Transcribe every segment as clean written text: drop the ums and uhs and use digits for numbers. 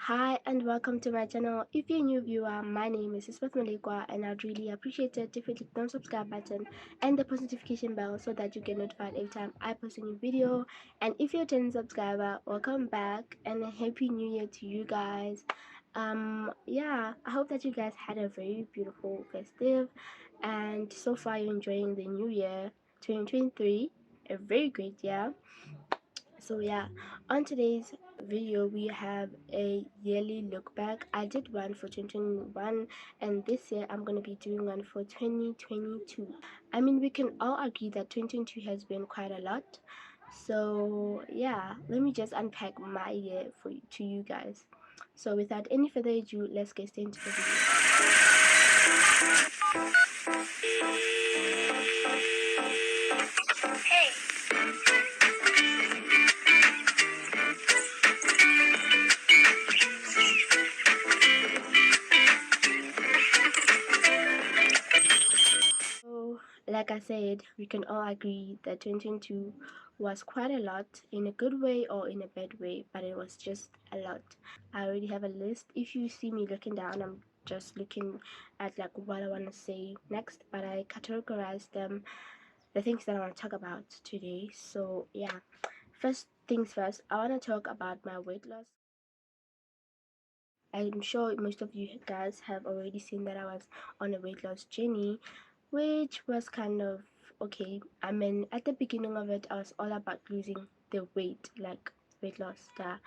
Hi and welcome to my channel. If you're a new viewer, my name is Isbeth Malikwa and I'd really appreciate it if you click the subscribe button and the post notification bell so that you get notified every time I post a new video. And if you're a 10 subscriber, welcome back and a happy new year to you guys. Yeah, I hope that you guys had a very beautiful festive and so far you're enjoying the new year 2023, a very great year. So yeah, on today's video we have a yearly look back. I did one for 2021 and this year I'm going to be doing one for 2022. I mean, we can all agree that 2022 has been quite a lot. So yeah, let me just unpack my year to you guys. So without any further ado, let's get straight into the video. Hey. Like I said, we can all agree that 2022 was quite a lot, in a good way or in a bad way, but it was just a lot. I already have a list. If you see me looking down, I'm just looking at like what I want to say next, but I categorized them, the things that I want to talk about today. So yeah, first things first, I want to talk about my weight loss. I'm sure most of you guys have already seen that I was on a weight loss journey, which was kind of okay. I mean, at the beginning of it, I was all about losing the weight, like weight loss. Yeah.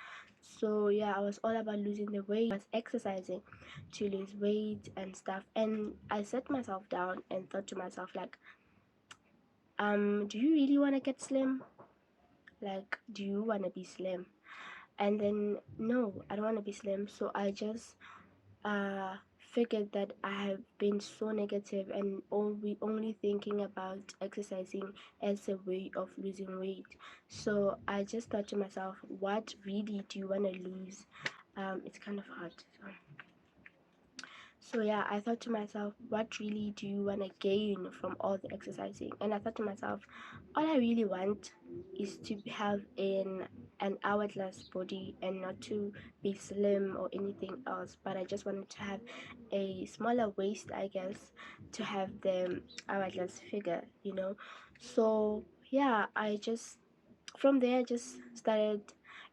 So yeah, I was all about losing the weight. I was exercising to lose weight and stuff. And I sat myself down and thought to myself, like, do you really want to get slim? Like, do you want to be slim? And then no, I don't want to be slim. So I just figured that I have been so negative and only thinking about exercising as a way of losing weight. So I just thought to myself, what really do you want to lose? It's kind of hard. So yeah, I thought to myself, what really do you want to gain from all the exercising? And I thought to myself, all I really want is to have an hourglass body and not to be slim or anything else, but I just wanted to have a smaller waist, I guess, to have the hourglass figure, you know. So yeah, I just from there I just started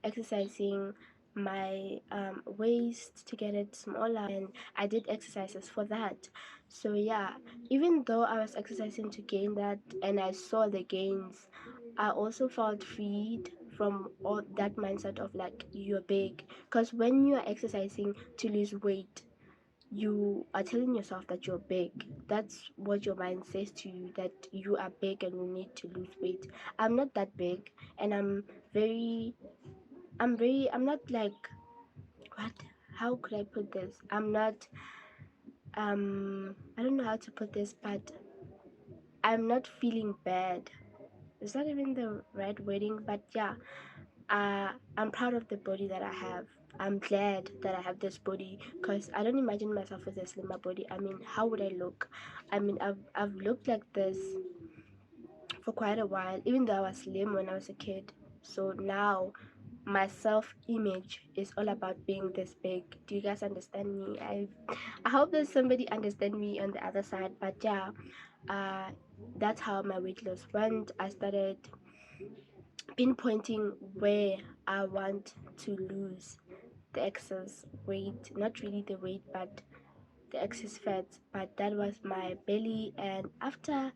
exercising my waist to get it smaller, and I did exercises for that. So yeah, even though I was exercising to gain that and I saw the gains, I also felt freed from all that mindset of like you're big, because when you're exercising to lose weight, you are telling yourself that you're big. That's what your mind says to you, that you are big and you need to lose weight. I'm not that big, and I'm not like, what, how could I put this? I'm not I don't know how to put this, but I'm not feeling bad. Is that even the right wording? But yeah, I'm proud of the body that I have. I'm glad that I have this body, because I don't imagine myself with a slimmer body. I mean, how would I look? I mean, I've looked like this for quite a while, even though I was slim when I was a kid. So now my self-image is all about being this big. Do you guys understand me? I hope there's somebody understand me on the other side. But yeah, uh, that's how my weight loss went. I started pinpointing where I want to lose the excess weight, not really the weight, but the excess fat. But that was my belly, and after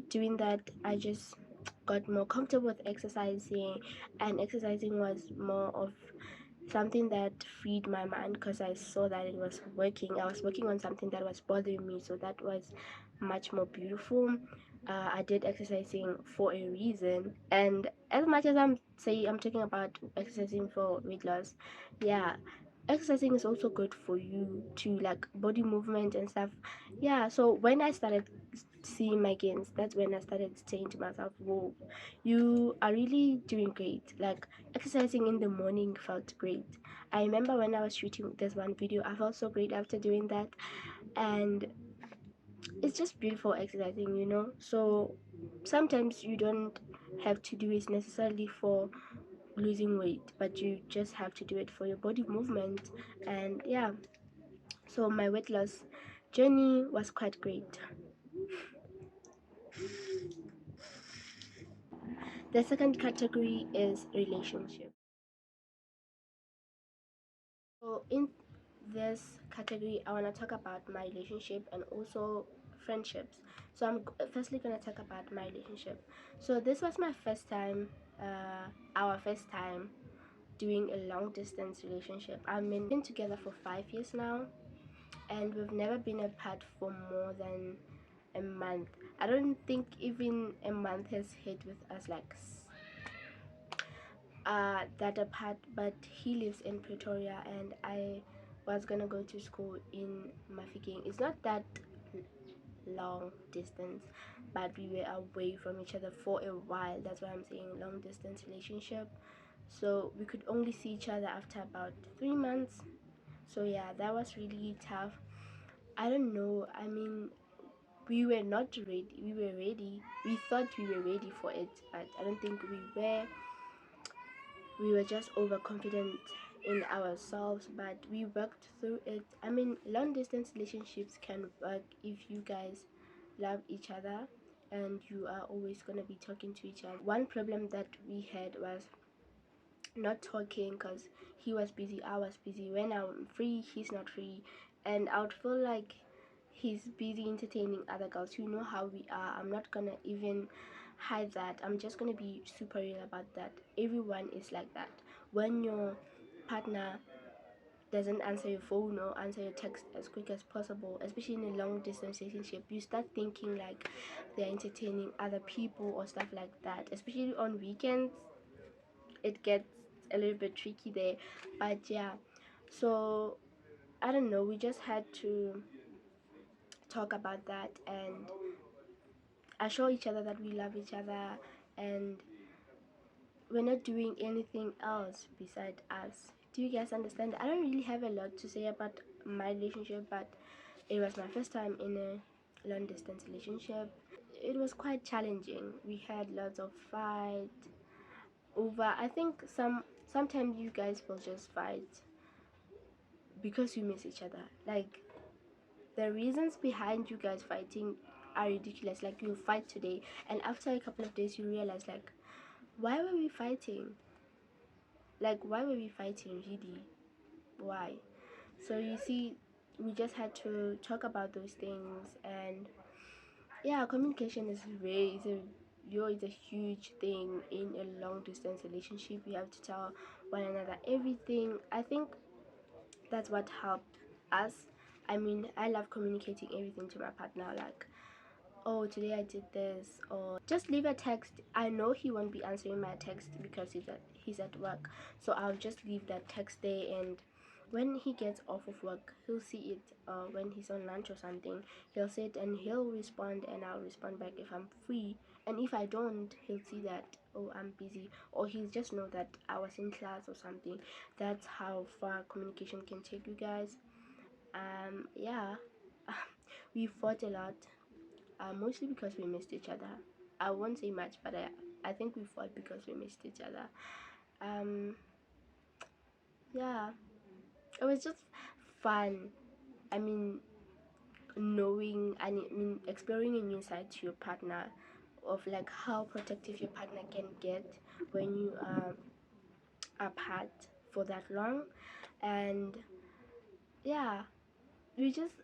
doing that, I just got more comfortable with exercising, and exercising was more of something that freed my mind, because I saw that it was working. I was working on something that was bothering me, so that was much more beautiful. I did exercising for a reason, and as much as I'm talking about exercising for weight loss, yeah, exercising is also good for you to like body movement and stuff. Yeah, so when I started seeing my gains, that's when I started saying to myself, whoa, you are really doing great. Like, exercising in the morning felt great. I remember when I was shooting this one video, I felt so great after doing that. And it's just beautiful exercising, you know. So sometimes you don't have to do it necessarily for losing weight, but you just have to do it for your body movement. And yeah, so my weight loss journey was quite great. The second category is relationship. So in this category, I want to talk about my relationship and also friendships. So I'm firstly going to talk about my relationship. So this was my first time, our first time doing a long distance relationship. I've been together for 5 years now, and we've never been apart for more than a month. I don't think even a month has hit with us like that apart, but he lives in Pretoria and I was gonna go to school in Mafikeng. It's not that long distance, but we were away from each other for a while. That's why I'm saying long distance relationship. So we could only see each other after about 3 months. So yeah, that was really tough. I don't know. I mean, we were not ready. We were ready. We thought we were ready for it, but I don't think we were. We were just overconfident in ourselves, but we worked through it. I mean, long distance relationships can work if you guys love each other and you are always going to be talking to each other. One problem that we had was not talking because he was busy, I was busy. When I'm free, he's not free, and I would feel like he's busy entertaining other girls. You know how we are. I'm not gonna even hide that. I'm just gonna be super real about that. Everyone is like that. When your partner doesn't answer your phone or answer your text as quick as possible, especially in a long distance relationship, you start thinking like they're entertaining other people or stuff like that. Especially on weekends, it gets a little bit tricky there. But yeah, so I don't know, we just had to talk about that and assure each other that we love each other and we're not doing anything else beside us. Do you guys understand? I don't really have a lot to say about my relationship, but it was my first time in a long distance relationship. It was quite challenging. We had lots of fight over, I think sometimes you guys will just fight because you miss each other. Like, the reasons behind you guys fighting are ridiculous. Like, you fight today and after a couple of days you realize like, why were we fighting? Like, why were we fighting really? Why? So you see, we just had to talk about those things. And yeah, communication is is a huge thing in a long distance relationship. You have to tell one another everything. I think that's what helped us. I mean, I love communicating everything to my partner, like, oh, today I did this, or just leave a text. I know he won't be answering my text because he's at work, so I'll just leave that text there, and when he gets off of work, he'll see it. When he's on lunch or something, he'll see it and he'll respond, and I'll respond back if I'm free. And if I don't, he'll see that, oh, I'm busy, or he'll just know that I was in class or something. That's how far communication can take you guys. Yeah, we fought a lot, mostly because we missed each other. I won't say much, but I think we fought because we missed each other. Um, yeah, it was just fun. I mean, knowing, I mean, exploring a new side to your partner, of like how protective your partner can get when you are apart for that long. And yeah, we just,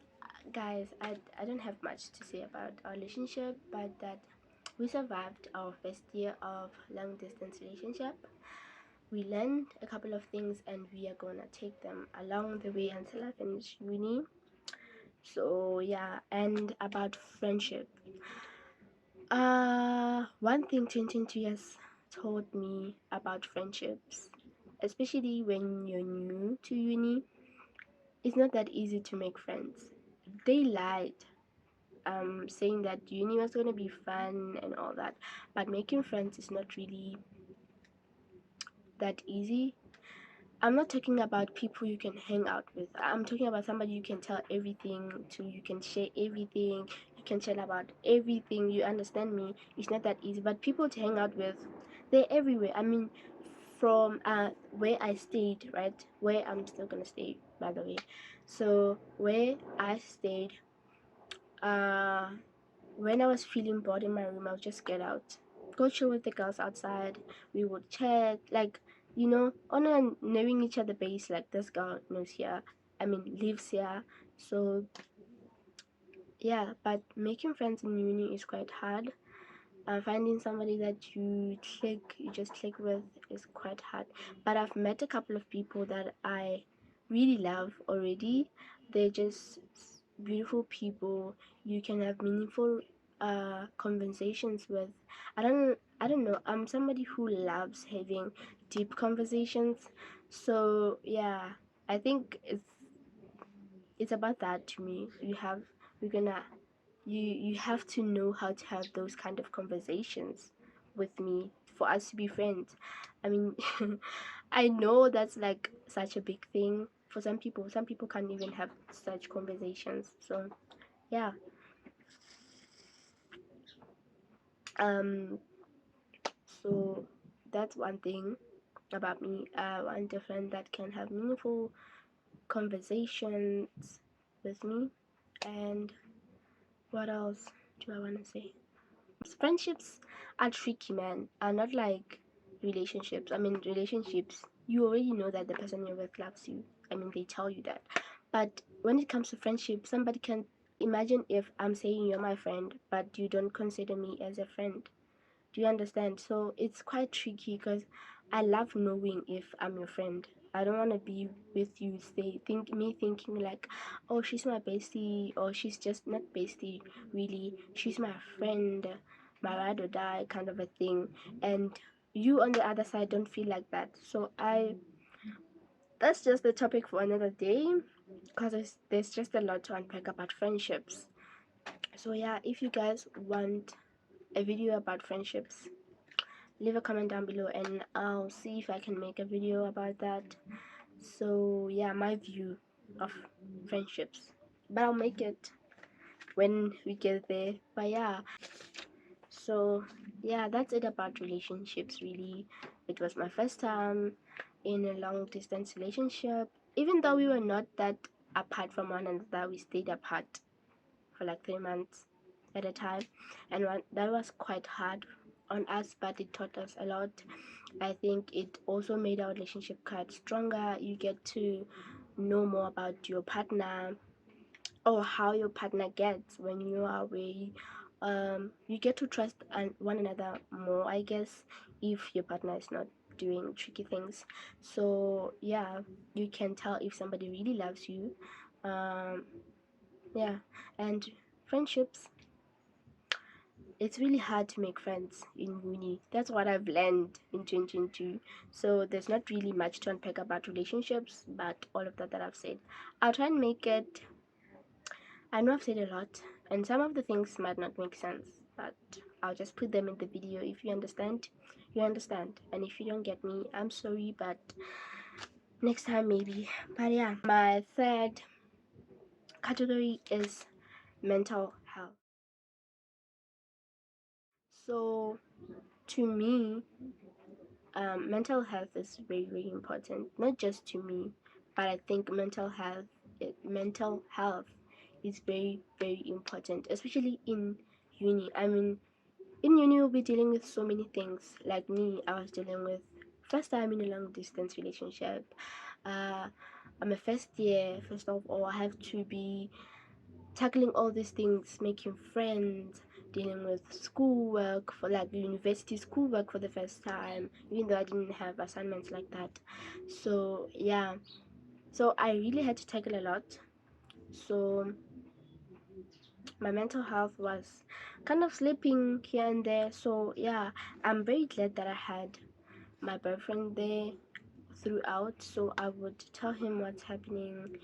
guys, I don't have much to say about our relationship, but that we survived our first year of long distance relationship. We learned a couple of things and we are gonna take them along the way until I finish uni. So yeah, and about friendship. One thing 22 years taught me about friendships, especially when you're new to uni, it's not that easy to make friends. They lied, saying that uni was gonna be fun and all that, but making friends is not really that easy. I'm not talking about people you can hang out with. I'm talking about somebody you can tell everything to, you can share everything, you can tell about everything. You understand me? It's not that easy. But people to hang out with, they're everywhere. I mean, from where I stayed, right? Where I'm still gonna stay, by the way. So where I stayed, uh, when I was feeling bored in my room, I would just get out, go chill with the girls outside. We would chat, like, on a knowing each other base. Like, this girl knows here, I mean, lives here. So yeah, but making friends in uni is quite hard. Finding somebody that you just click with is quite hard. But I've met a couple of people that I really love already. They're just beautiful people. You can have meaningful conversations with. I don't know. I'm somebody who loves having deep conversations. So yeah, I think it's about that to me. We're gonna you have to know how to have those kind of conversations with me for us to be friends. I mean, I know that's like such a big thing for some people. Some people can't even have such conversations. So yeah, um so that's one thing about me. I want a friend that can have meaningful conversations with me. And what else do I want to say? Friendships are tricky, man, are not like relationships. I mean, relationships, you already know that the person you're with loves you. I mean, they tell you that. But when it comes to friendship, somebody can imagine if I'm saying you're my friend, but you don't consider me as a friend. Do you understand? So it's quite tricky because I love knowing if I'm your friend. I don't want to be with you, thinking like, oh, she's my bestie, or she's just not bestie, really. She's my friend, my ride or die kind of a thing. And you on the other side don't feel like that. So that's just the topic for another day, because there's just a lot to unpack about friendships. So yeah, if you guys want a video about friendships, leave a comment down below and I'll see if I can make a video about that. So yeah, my view of friendships, but I'll make it when we get there. But yeah, so yeah, that's it about relationships. Really, it was my first time in a long distance relationship. Even though we were not that apart from one another, we stayed apart for like 3 months at a time, and that was quite hard on us, but it taught us a lot. I think it also made our relationship quite stronger. You get to know more about your partner, or how your partner gets when you are away. You get to trust one another more, I guess, if your partner is not doing tricky things. So yeah, you can tell if somebody really loves you. Yeah, and friendships, it's really hard to make friends in uni. That's what I've learned in 2022. So there's not really much to unpack about relationships, but all of that I've said, I'll try and make it. I know I've said a lot, and some of the things might not make sense, but I'll just put them in the video. If you understand, you understand. And if you don't get me, I'm sorry, but next time maybe. But yeah, my third category is mental health. So to me, mental health is very, very important, not just to me, but I think mental health is very, very important, especially in uni. I mean, in uni you'll be dealing with so many things. Like me, I was dealing with first time in a long distance relationship. uh I'm a first year. First of all, I have to be tackling all these things, making friends, dealing with schoolwork, for like university schoolwork for the first time, even though I didn't have assignments like that. So yeah, so I really had to tackle a lot. So my mental health was kind of slipping here and there. So yeah, I'm very glad that I had my boyfriend there throughout, so I would tell him what's happening.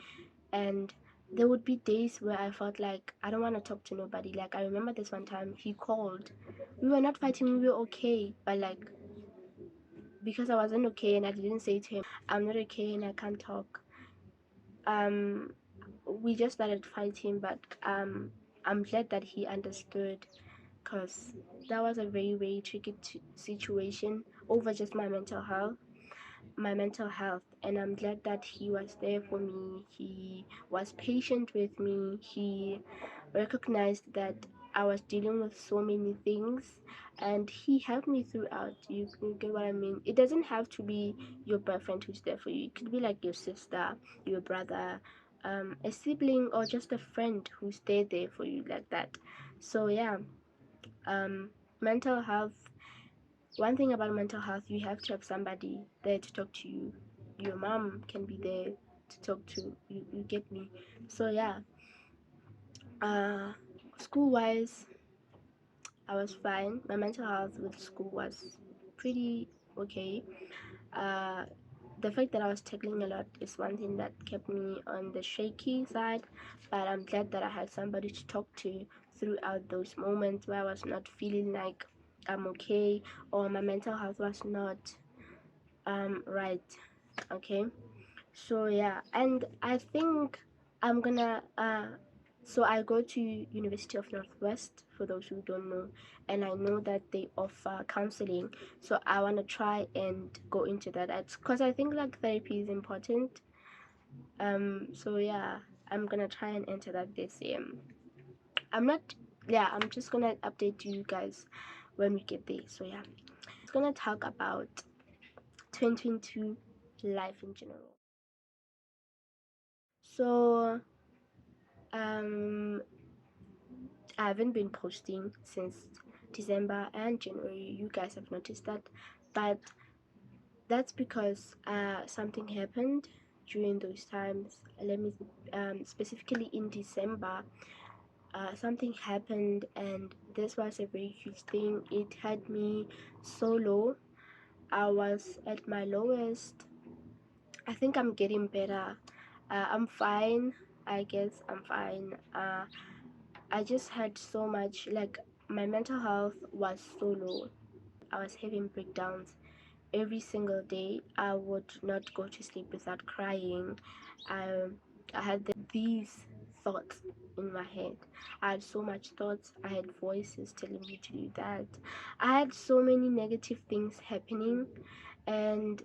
And there would be days where I felt like I don't want to talk to nobody. Like, I remember this one time he called. We were not fighting, we were okay, but like, because I wasn't okay and I didn't say to him, I'm not okay and I can't talk, um we just started fighting. But I'm glad that he understood, because that was a very, very tricky situation over just my mental health. my mental health, and I'm glad that he was there for me. He was patient with me. He recognized that I was dealing with so many things, and he helped me throughout. You get what I mean? It doesn't have to be your boyfriend who's there for you. It could be like your sister, your brother, a sibling, or just a friend who's there for you like that. So yeah, mental health. One thing about mental health, you have to have somebody there to talk to you. Your mom can be there to talk to you. You get me? So yeah, uh, school wise, I was fine. My mental health with school was pretty okay. Uh, the fact that I was tackling a lot is one thing that kept me on the shaky side, but I'm glad that I had somebody to talk to throughout those moments where I was not feeling like I'm okay, or my mental health was not right. Okay, so yeah, and I think I'm gonna so I go to University of Northwest, for those who don't know, and I know that they offer counseling. So I want to try and go into that, because I think like therapy is important. So yeah, I'm gonna try and enter that this year. I'm not Yeah, I'm just gonna update you guys when we get there. So yeah, it's gonna talk about 2022 life in general. So um I haven't been posting since December and January. You guys have noticed that, but that's because something happened during those times. Let me specifically in December, something happened, and this was a very huge thing. It had me so low. I was at my lowest. I think I'm getting better. I'm fine. I guess I'm fine. I just had so much, like, my mental health was so low. I was having breakdowns every single day. I would not go to sleep without crying. I, I had these thoughts in my head. I had so much thoughts. I had voices telling me to do that. I had so many negative things happening, and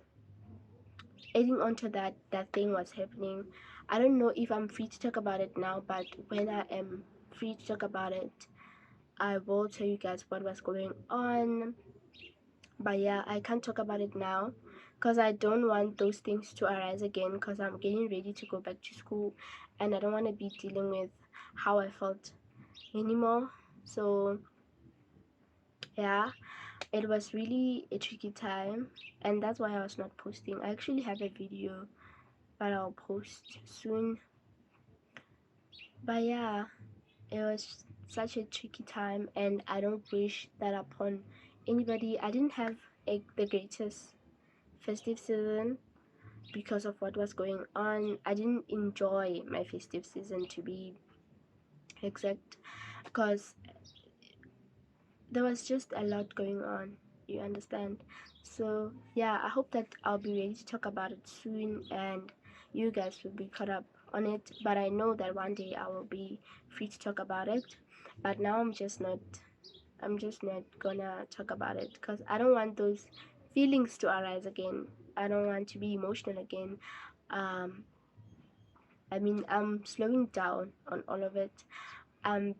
adding on to that, that thing was happening. I don't know if I'm free to talk about it now, but when I am free to talk about it, I will tell you guys what was going on. But yeah, I can't talk about it now because I don't want those things to arise again, because I'm getting ready to go back to school and I don't want to be dealing with how I felt anymore. So yeah, it was really a tricky time, and that's why I was not posting. I actually have a video, but I'll post soon. But yeah, it was such a tricky time, and I don't wish that upon anybody. I didn't have the greatest festive season because of what was going on. I didn't enjoy my festive season, to be exact, because there was just a lot going on. You understand? So yeah, I hope that I'll be ready to talk about it soon, and you guys will be caught up on it. But I know that one day I will be free to talk about it. But now I'm just not gonna talk about it because I don't want those feelings to arise again. I don't want to be emotional again. Um, I mean, I'm slowing down on all of it. I'm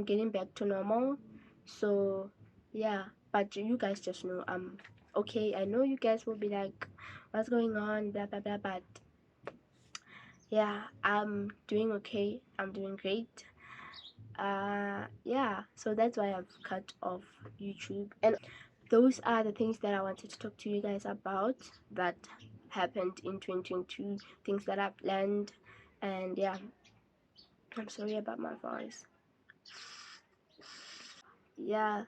getting back to normal. So yeah, but you guys just know I'm okay. I know you guys will be like, what's going on, blah blah blah, but yeah, I'm doing okay. I'm doing great. Yeah, so that's why I've cut off YouTube, and those are the things that I wanted to talk to you guys about that happened in 2022, things that I've learned. And yeah, I'm sorry about my voice. Yeah,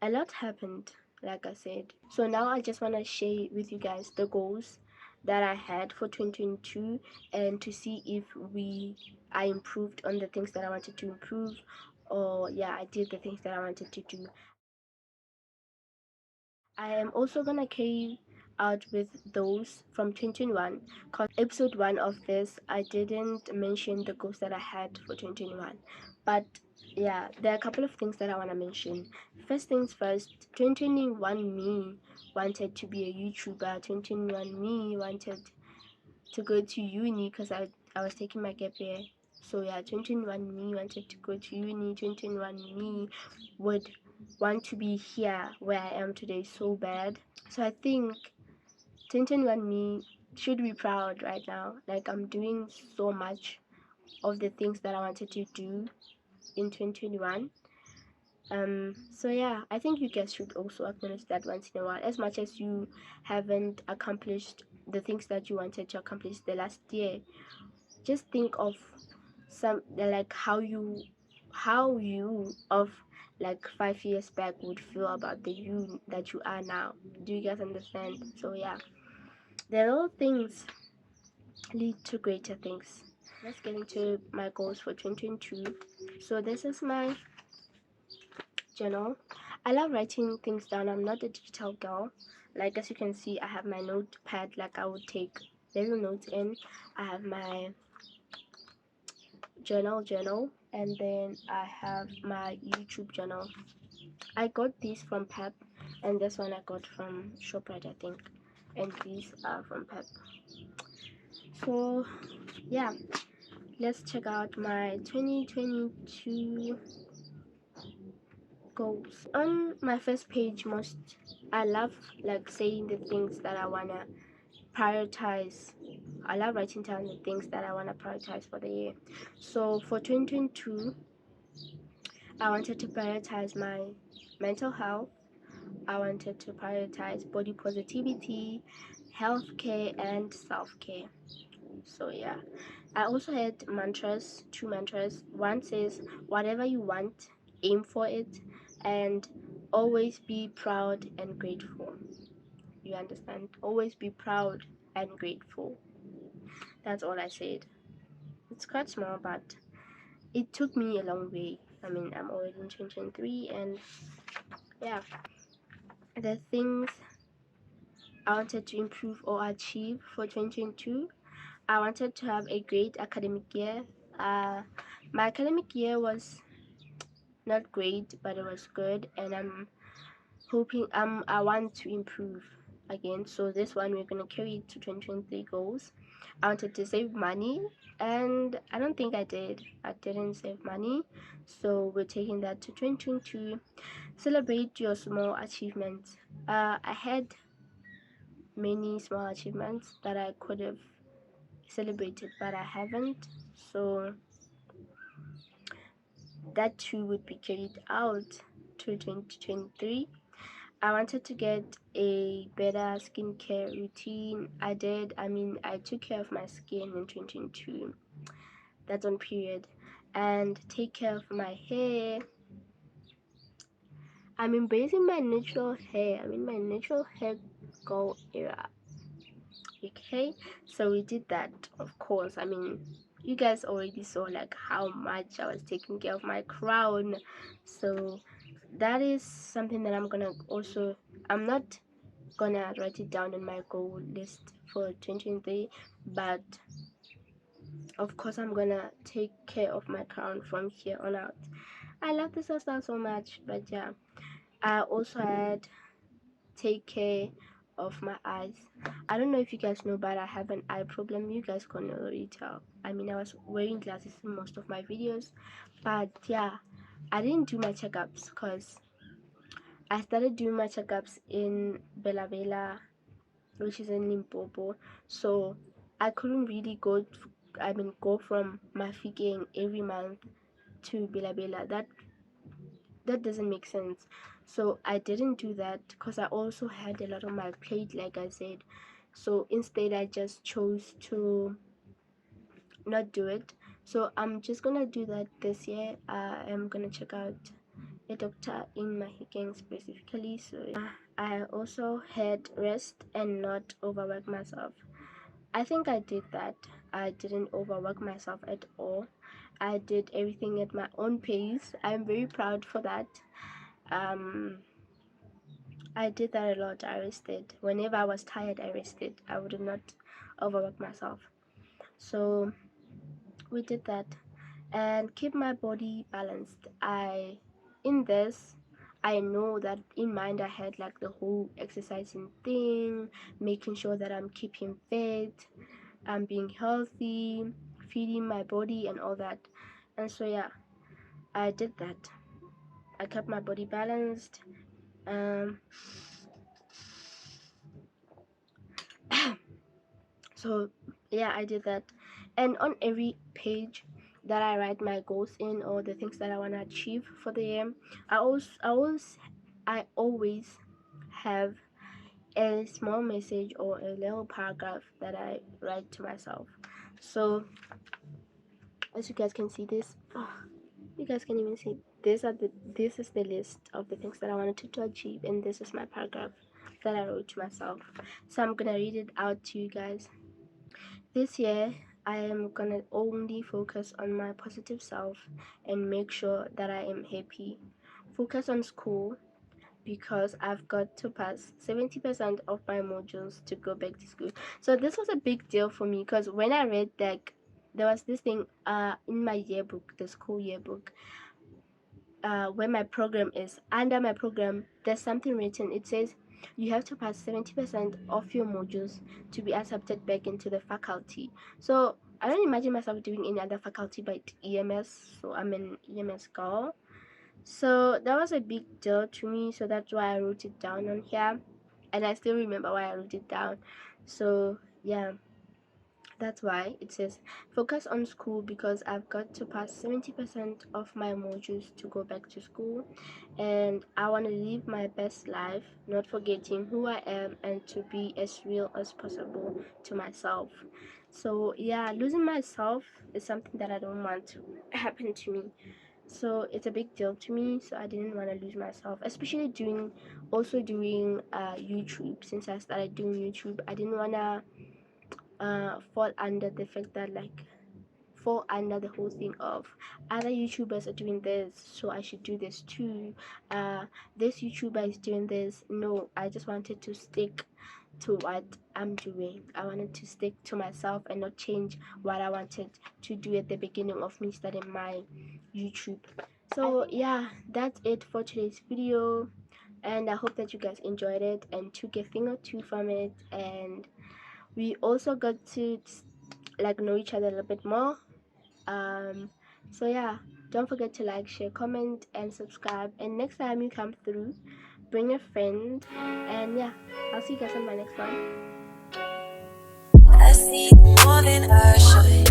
a lot happened, like I said. So now I just want to share with you guys the goals that I had for 2022, and to see if I improved on the things that I wanted to improve, or yeah, I did the things that I wanted to do. I am also gonna carry out with those from 2021, because episode 1 of this I didn't mention the goals that I had for 2021, but yeah, there are a couple of things that I want to mention. First things first, 2021 me wanted to be a YouTuber. 2021 me wanted to go to uni because I was taking my gap year. So yeah, 2021 me wanted to go to uni. 2021 me would want to be here where I am today so bad. So I think 2021 me should be proud right now. Like, I'm doing so much of the things that I wanted to do in 2021. So yeah, I think you guys should also acknowledge that once in a while. As much as you haven't accomplished the things that you wanted to accomplish the last year, just think of some, like, how you of like 5 years back would feel about the you that you are now. Do you guys understand? So yeah, the little things lead to greater things. Let's get into my goals for 2022. So this is my journal. I love writing things down. I'm not a digital girl. Like, as you can see, I have my notepad. Like, I would take little notes in. I have my journal, and then I have my YouTube channel. I got these from Pep, and this one I got from ShopRite, I think, and these are from Pep. So yeah, let's check out my 2022 goals. On my first page, I love like saying the things that I wanna prioritize. I love writing down the things that I wanna prioritize for the year. So for 2022, I wanted to prioritize my mental health. I wanted to prioritize body positivity, healthcare, and self-care. So yeah, I also had mantras, two mantras. One says, whatever you want, aim for it, and always be proud and grateful. You understand? Always be proud and grateful. That's all I said. It's quite small, but it took me a long way. I mean, I'm already in 2023, and yeah, the things I wanted to improve or achieve for 2022. I wanted to have a great academic year. My academic year was not great, but it was good, and I'm hoping I want to improve again. So this one we're gonna carry it to 2023 goals. I wanted to save money, and I don't think I did. I didn't save money, so we're taking that to 2022. Celebrate your small achievements. I had many small achievements that I could have celebrated, but I haven't. So that too would be carried out to 2023. I wanted to get a better skincare routine. I did. I mean, I took care of my skin in 2022. That's on period. And take care of my hair. I'm embracing my natural hair. I'm in my natural hair goal era. Okay, so we did that, of course. I mean, you guys already saw like how much I was taking care of my crown. So that is something that I'm not gonna write it down on my goal list for 2023, but of course I'm gonna take care of my crown from here on out. I love this hairstyle so much. But yeah, I also had take care of my eyes. I don't know if you guys know, but I have an eye problem. You guys can already tell. I mean, I was wearing glasses in most of my videos, but yeah, I didn't do my checkups because I started doing my checkups in Bella Bella, which is in Limpopo. So I couldn't really go from Mafikeng every month to Bella Bella. That doesn't make sense. So I didn't do that because I also had a lot on my plate, like I said. So instead I just chose to not do it. So I'm just gonna do that this year. I'm gonna check out a doctor in Mahikeng specifically. So I also had rest and not overwork myself. I think I did that. I didn't overwork myself at all. I did everything at my own pace. I'm very proud for that. I did that a lot. I rested. Whenever I was tired, I rested. I would not overwork myself. So we did that. and keep my body balanced. I know that in mind I had like the whole exercising thing, making sure that I'm keeping fit, I'm being healthy, feeding my body and all that. And so yeah, I did that. I kept my body balanced. Um so yeah, I did that. And on every page that I write my goals in, or the things that I want to achieve for the year, I always have a small message or a little paragraph that I write to myself. So as you guys can see this, you guys can even see this is the list of the things that I wanted to achieve, and this is my paragraph that I wrote to myself. So I'm gonna read it out to you guys. This year I am gonna only focus on my positive self and make sure that I am happy. Focus on school because I've got to pass 70% of my modules to go back to school. So this was a big deal for me, because when I read that, there was this thing in my yearbook, the school yearbook, where my program is. Under my program, there's something written. It says you have to pass 70% of your modules to be accepted back into the faculty. So I don't imagine myself doing any other faculty but EMS. So I'm an EMS girl. So that was a big deal to me. So that's why I wrote it down on here. And I still remember why I wrote it down. So yeah, that's why it says focus on school because I've got to pass 70% of my modules to go back to school, and I want to live my best life, not forgetting who I am, and to be as real as possible to myself. So yeah, losing myself is something that I don't want to happen to me. So it's a big deal to me, so I didn't want to lose myself, especially doing YouTube. Since I started doing YouTube, I didn't want to fall under the fact that, like, fall under the whole thing of other YouTubers are doing this, so I should do this too. This YouTuber is doing this. No, I just wanted to stick to what I'm doing. I wanted to stick to myself and not change what I wanted to do at the beginning of me starting my YouTube. So yeah, that's it for today's video, and I hope that you guys enjoyed it and took a thing or two from it, and we also got to like know each other a little bit more. So yeah, don't forget to like, share, comment, and subscribe. And next time you come through, bring a friend. And yeah, I'll see you guys on my next one. I see more than I should.